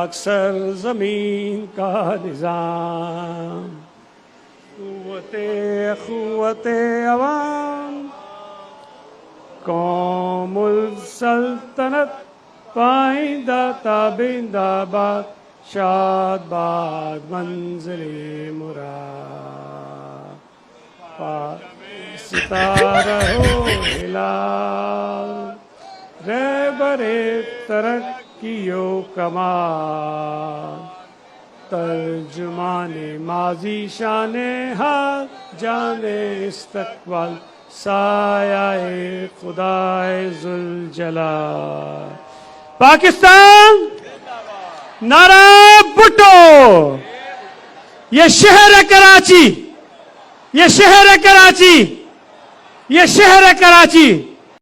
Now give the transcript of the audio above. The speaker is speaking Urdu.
پاک سرزمین کا نظام، قوت عوام، قوم السلطنت پائندہ تابندہ باد، شاد باد منزل مراد، ستارہ ہو ہلال، رہبر ترقی و کمال، ترجمان ماضی شان حال، جان استقبال، سایہ خدائے ذوالجلال۔ پاکستان نعرہ بھٹو، یہ شہر کراچی، یہ شہر کراچی، یہ شہر کراچی